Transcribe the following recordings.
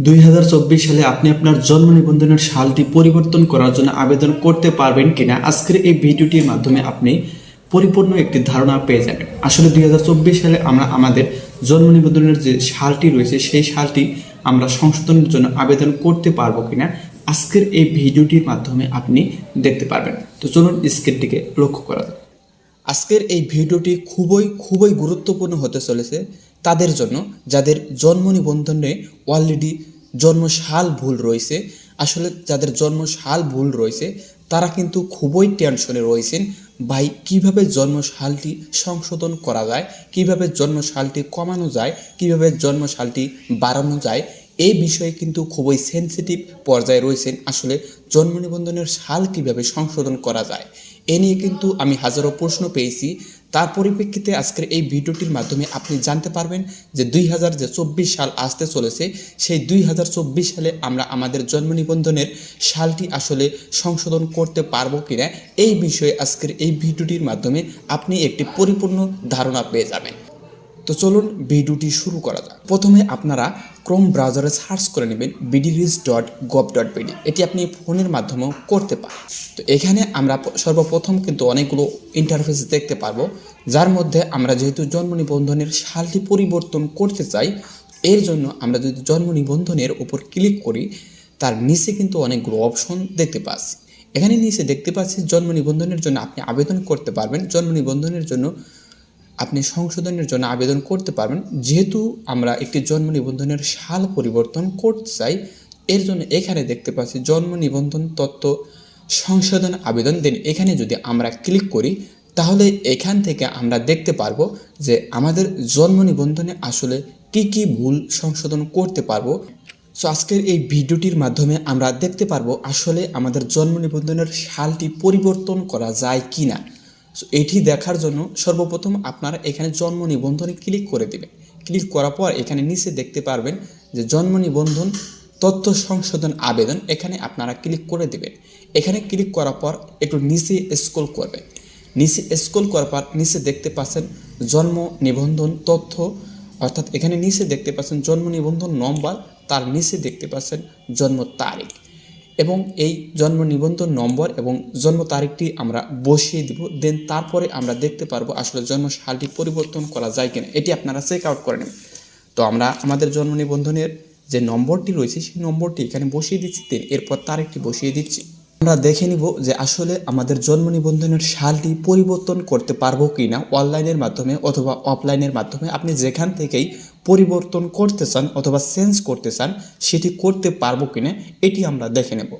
2024 সালে আপনি আপনার জন্ম নিবন্ধনের সালটি পরিবর্তন করার জন্য আবেদন করতে পারবেন কিনা আজকের এই ভিডিওটির মাধ্যমে আপনি পরিপূর্ণ একটি ধারণা পেয়ে যাবেন। আসলে 2024 সালে আমরা আমাদের জন্ম নিবন্ধনের যে সালটি রয়েছে সেই সালটি আমরা সংশোধনের জন্য আবেদন করতে পারবো কিনা আজকের এই ভিডিওটির মাধ্যমে আপনি দেখতে পারবেন। তো চলুন স্ক্রিনটিকে লক্ষ্য করা যাক। আজকের এই ভিডিওটি খুবই গুরুত্বপূর্ণ হতে চলেছে তাদের জন্য যাদের জন্ম নিবন্ধনে অলরেডি জন্মসাল ভুল রয়েছে। আসলে যাদের জন্মসাল ভুল রয়েছে তারা কিন্তু খুবই টেনশনে রয়েছেন, ভাই কিভাবে জন্মসালটি সংশোধন করা যায়, কিভাবে জন্মসালটি কমানো যায়, কিভাবে জন্মসালটি বাড়ানো যায়। এই বিষয়ে কিন্তু খুবই সেনসিটিভ পর্যায়ে রয়েছেন। আসলে জন্ম নিবন্ধনের সাল কিভাবে সংশোধন করা যায় এ নিয়ে কিন্তু আমি হাজারো প্রশ্ন পেয়েছি। তার পরিপ্রেক্ষিতে আজকের এই ভিডিওটির মাধ্যমে আপনি জানতে পারবেন যে 2024 সাল আসতে চলেছে, সেই 2024 সালে আমরা আমাদের জন্ম নিবন্ধনের সালটি আসলে সংশোধন করতে পারবো কিনা এই বিষয়ে আজকের এই ভিডিওটির মাধ্যমে আপনি একটি পরিপূর্ণ ধারণা পেয়ে যাবেন। তো চলুন ভিডিওটি শুরু করা যাক। প্রথমে আপনারা ক্রোম ব্রাউজারে সার্চ করে নেবেন bdris.gov.bd। এটি আপনি ফোনের মাধ্যমেও করতে পারেন। তো এখানে আমরা সর্বপ্রথম কিন্তু অনেকগুলো ইন্টারফেস দেখতে পারবো, যার মধ্যে আমরা যেহেতু জন্ম নিবন্ধনের সালটি পরিবর্তন করতে চাই, এর জন্য আমরা যদি জন্ম নিবন্ধনের উপর ক্লিক করি তার নিচে কিন্তু অনেকগুলো অপশন দেখতে পাচ্ছি। এখানে নিচে দেখতে পাচ্ছি জন্ম নিবন্ধনের জন্য আপনি আবেদন করতে পারবেন, জন্ম নিবন্ধনের জন্য আপনি সংশোধনের জন্য আবেদন করতে পারবেন। যেহেতু আমরা একটি জন্ম নিবন্ধনের সাল পরিবর্তন করতে চাই, এর জন্য এখানে দেখতে পাচ্ছি জন্ম নিবন্ধন তথ্য সংশোধন আবেদন দেন। এখানে যদি আমরা ক্লিক করি তাহলে এখান থেকে আমরা দেখতে পারবো যে আমাদের জন্ম নিবন্ধনে আসলে কি ভুল সংশোধন করতে পারবো। সো আজকের এই ভিডিওটির মাধ্যমে আমরা দেখতে পারবো আসলে আমাদের জন্ম নিবন্ধনের সালটি পরিবর্তন করা যায় কি না। সো এটি দেখার জন্য সর্বপ্রথম আপনারা এখানে জন্ম নিবন্ধনে ক্লিক করে দেবেন। ক্লিক করার পর এখানে নিচে দেখতে পারবেন যে জন্ম নিবন্ধন তথ্য সংশোধন আবেদন, এখানে আপনারা ক্লিক করে দেবেন। এখানে ক্লিক করার পর একটু নিচে স্ক্রল করবেন। নিচে স্ক্রল করার পর নিচে দেখতে পাচ্ছেন জন্ম নিবন্ধন তথ্য, অর্থাৎ এখানে নিচে দেখতে পাচ্ছেন জন্ম নিবন্ধন নম্বর, তার নিচে দেখতে পাচ্ছেন জন্ম তারিখ এবং এই জন্ম নিবন্ধন নম্বর এবং জন্ম তারিখটি আমরা বসিয়ে দিব। দেন তারপরে আমরা দেখতে পারবো আসলে জন্ম সালটি পরিবর্তন করা যায় কিনা, এটি আপনারা চেক আউট করে নেবেন। তো আমরা আমাদের জন্ম নিবন্ধনের যে নম্বরটি রয়েছে সেই নম্বরটি এখানে বসিয়ে দিচ্ছি, দেন এরপর তারিখটি বসিয়ে দিচ্ছি। আমরা দেখে নিব যে আসলে আমাদের জন্ম নিবন্ধনের সালটি পরিবর্তন করতে পারবো কি না অনলাইনের মাধ্যমে অথবা অফলাইনের মাধ্যমে। আপনি যেখান থেকেই পরিবর্তন করতে চান অথবা চেঞ্জ করতে চান সেটি করতে পারবো কিনা এটি আমরা দেখে নেব।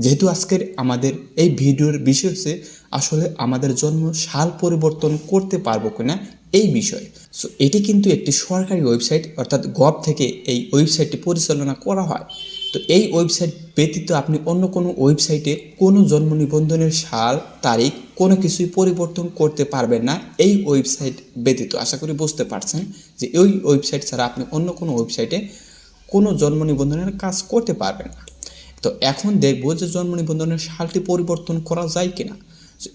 যেহেতু আজকের আমাদের এই ভিডিওর বিষয় হচ্ছে আসলে আমাদের জন্ম সাল পরিবর্তন করতে পারবো কিনা এই বিষয়। সো এটি কিন্তু একটি সরকারি ওয়েবসাইট, অর্থাৎ গভ থেকে এই ওয়েবসাইটটি পরিচালনা করা হয়। তো এই ওয়েবসাইট ব্যতীত আপনি অন্য কোনো ওয়েবসাইটে কোনো জন্ম নিবন্ধনের সাল তারিখ কোনো কিছুই পরিবর্তন করতে পারবেন না এই ওয়েবসাইট ব্যতীত। আশা করি বুঝতে পারছেন যে এই ওয়েবসাইট ছাড়া আপনি অন্য কোনো ওয়েবসাইটে কোনো জন্ম নিবন্ধনের কাজ করতে পারবেন না। তো এখন দেখব যে জন্ম নিবন্ধনের সালটি পরিবর্তন করা যায় কিনা।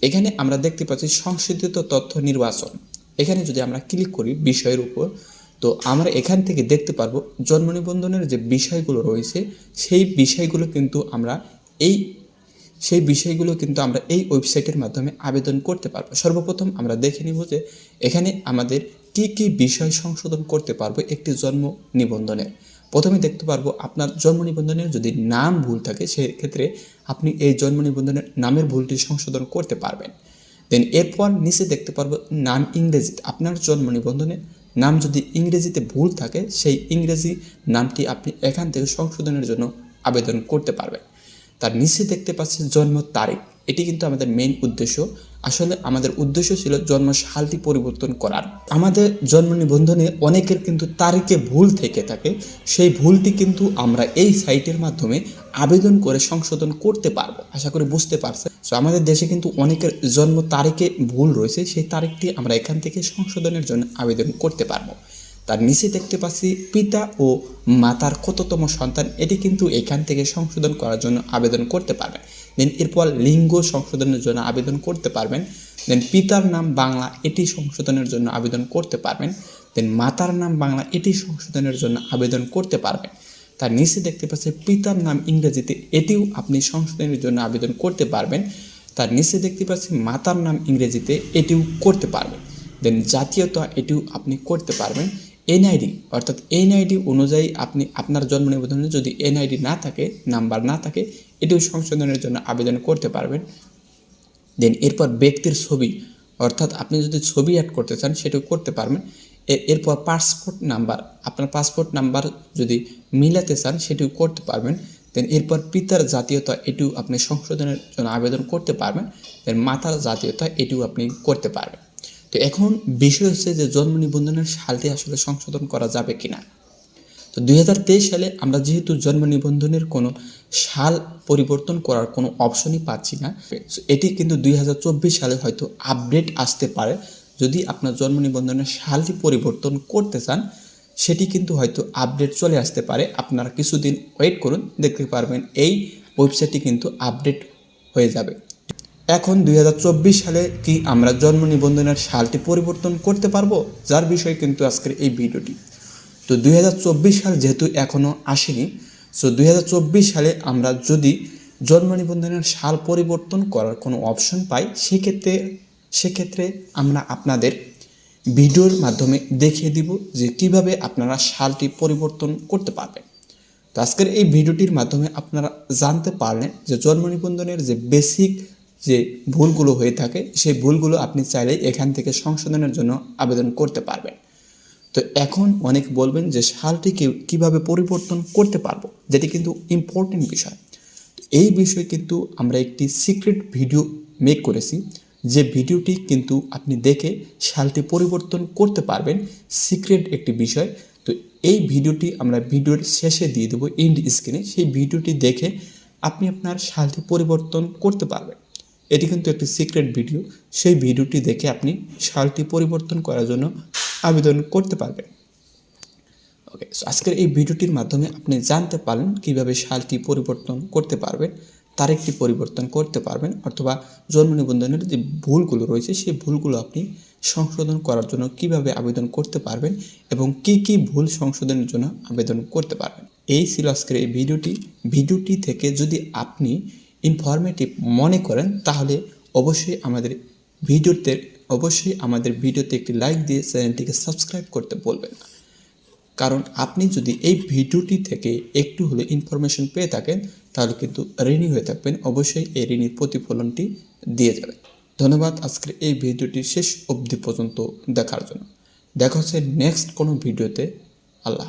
এখানে আমরা দেখতে পাচ্ছি সংশোধিত তথ্য নির্বাচন, এখানে যদি আমরা ক্লিক করি বিষয়ের উপর, তো আমরা এখান থেকে দেখতে পারবো জন্ম নিবন্ধনের যে বিষয়গুলো রয়েছে সেই বিষয়গুলো কিন্তু আমরা এই ওয়েবসাইটের মাধ্যমে আবেদন করতে পারবো। সর্বপ্রথম আমরা দেখে নিব যে এখানে আমাদের কি বিষয় সংশোধন করতে পারবো একটি জন্ম নিবন্ধনের। প্রথমে দেখতে পারবো আপনার জন্ম নিবন্ধনের যদি নাম ভুল থাকে সেক্ষেত্রে আপনি এই জন্ম নিবন্ধনের নামের ভুলটি সংশোধন করতে পারবেন। দেন এরপর নিচে দেখতে পারবো নাম ইংরেজিতে, আপনার জন্ম নিবন্ধনের নাম যদি ইংরেজিতে ভুল থাকে সেই ইংরেজি নামটি আপনি এখান থেকে সংশোধনের জন্য আবেদন করতে পারবেন। তার নিচে দেখতে পাচ্ছি জন্ম তারিখ, এটি কিন্তু আমাদের মেইন উদ্দেশ্য। আসলে আমাদের উদ্দেশ্য ছিল জন্ম সালটি পরিবর্তন করার। আমাদের জন্ম নিবন্ধনে অনেকের কিন্তু তারিখে ভুল থেকে থাকে, সেই ভুলটি কিন্তু আমরা এই সাইটের মাধ্যমে আবেদন করে সংশোধন করতে পারবো। আশা করি বুঝতে পারছেন। সো আমাদের দেশে কিন্তু অনেকের জন্ম তারিখে ভুল রয়েছে, সেই তারিখটি আমরা এখান থেকে সংশোধনের জন্য আবেদন করতে পারবো। তার নিচে দেখতে পাচ্ছি পিতা ও মাতার কততম সন্তান, এটি কিন্তু এখান থেকে সংশোধন করার জন্য আবেদন করতে পারবেন। দেন এরপর লিঙ্গ সংশোধনের জন্য আবেদন করতে পারবেন। দেন পিতার নাম বাংলা, এটি সংশোধনের জন্য আবেদন করতে পারবেন। দেন মাতার নাম বাংলা, এটি সংশোধনের জন্য আবেদন করতে পারবেন। তার নিচে দেখতে পাচ্ছেন পিতার নাম ইংরেজিতে, এটিও আপনি সংশোধনের জন্য আবেদন করতে পারবেন। তার নিচে দেখতে পাচ্ছেন মাতার নাম ইংরেজিতে, এটিও করতে পারবেন। দেন জাতীয়তা, এটিও আপনি করতে পারবেন। এনআইডি অর্থাৎ এনআইডি অনুযায়ী আপনি আপনার জন্ম নিবন্ধনে যদি এনআইডি না থাকে, নাম্বার না থাকে, এটিও সংশোধনের জন্য আবেদন করতে পারবেন। দেন এরপর ব্যক্তির ছবি অর্থাৎ আপনি যদি ছবি অ্যাড করতে চান সেটাও করতে পারবেন। এরপর পাসপোর্ট নাম্বার, আপনার পাসপোর্ট নাম্বার যদি মিলাতে চান সেটিও করতে পারবেন। দেন এরপর পিতার জাতীয়তা, এটিও আপনি সংশোধনের জন্য আবেদন করতে পারবেন। দেন মাতার জাতীয়তা, এটিও আপনি করতে পারবেন। তো এখন বিষয় হচ্ছে যে জন্ম নিবন্ধনের সালটি আসলে সংশোধন করা যাবে কিনা। তো 2023 সালে আমরা যেহেতু জন্ম নিবন্ধনের কোনো সাল পরিবর্তন করার কোনো অপশনই পাচ্ছি না, এটি কিন্তু 2024 সালে হয়তো আপডেট আসতে পারে। যদি আপনার জন্ম নিবন্ধনের সালটি পরিবর্তন করতে চান সেটি কিন্তু হয়তো আপডেট চলে আসতে পারে। আপনারা কিছুদিন ওয়েট করুন, দেখতে পারবেন এই ওয়েবসাইটটি কিন্তু আপডেট হয়ে যাবে। এখন 2024 সালে কি আমরা জন্ম নিবন্ধনের সালটি পরিবর্তন করতে পারবো, যার বিষয়ে কিন্তু আজকের এই ভিডিওটি। তো 2024 সাল যেহেতু এখনও আসেনি, সো 2024 সালে আমরা যদি জন্ম নিবন্ধনের সাল পরিবর্তন করার কোনো অপশন পাই সেক্ষেত্রে আমরা আপনাদের ভিডিওর মাধ্যমে দেখিয়ে দিব যে কিভাবে আপনারা সালটি পরিবর্তন করতে পারবেন। তো আজকের এই ভিডিওটির মাধ্যমে আপনারা জানতে পারলেন যে জন্ম নিবন্ধনের যে বেসিক যে ভুলগুলো হয়ে থাকে সেই ভুলগুলো আপনি চাইলে এখান থেকে সংশোধনের জন্য আবেদন করতে পারবেন। তো এখন অনেক বলবেন যে সালটি কীভাবে পরিবর্তন করতে পারবো, যেটি কিন্তু ইম্পর্টেন্ট বিষয়। এই বিষয়ে কিন্তু আমরা একটি সিক্রেট ভিডিও মেক করেছি, যে ভিডিওটি কিন্তু আপনি দেখে সালটি পরিবর্তন করতে পারবেন। সিক্রেট একটি বিষয়। তো এই ভিডিওটি আমরা ভিডিওর শেষে দিয়ে দেবো এন্ড স্ক্রিনে, সেই ভিডিওটি দেখে আপনি আপনার সালটি পরিবর্তন করতে পারবেন। এটি কিন্তু একটি সিক্রেট ভিডিও, সেই ভিডিওটি দেখে আপনি সালটি পরিবর্তন করার জন্য আবেদন করতে পারবেন। ওকে, সো আজকের এই ভিডিওটির মাধ্যমে আপনি জানতে পারলেন কীভাবে সালটি পরিবর্তন করতে পারবেন, তারিখটি পরিবর্তন করতে পারবেন, অথবা জন্ম নিবন্ধনের যে ভুলগুলো রয়েছে সেই ভুলগুলো আপনি সংশোধন করার জন্য কিভাবে আবেদন করতে পারবেন এবং কি কি ভুল সংশোধনের জন্য আবেদন করতে পারবেন। এই ছিল আজকের এই ভিডিওটি থেকে যদি আপনি ইনফরমেটিভ মনে করেন তাহলে অবশ্যই আমাদের ভিডিওতে একটি লাইক দিয়ে চ্যানেলটিকে সাবস্ক্রাইব করতে বলবেন না। কারণ আপনি যদি এই ভিডিওটি থেকে একটু হলে ইনফরমেশন পেয়ে থাকেন তাহলে কিন্তু ঋণী হয়ে থাকবেন, অবশ্যই এই ঋণের প্রতিফলনটি দিয়ে যাবেন। ধন্যবাদ আজকের এই ভিডিওটি শেষ অবধি পর্যন্ত দেখার জন্য। দেখা হচ্ছে নেক্সট কোনো ভিডিওতে। আল্লাহ।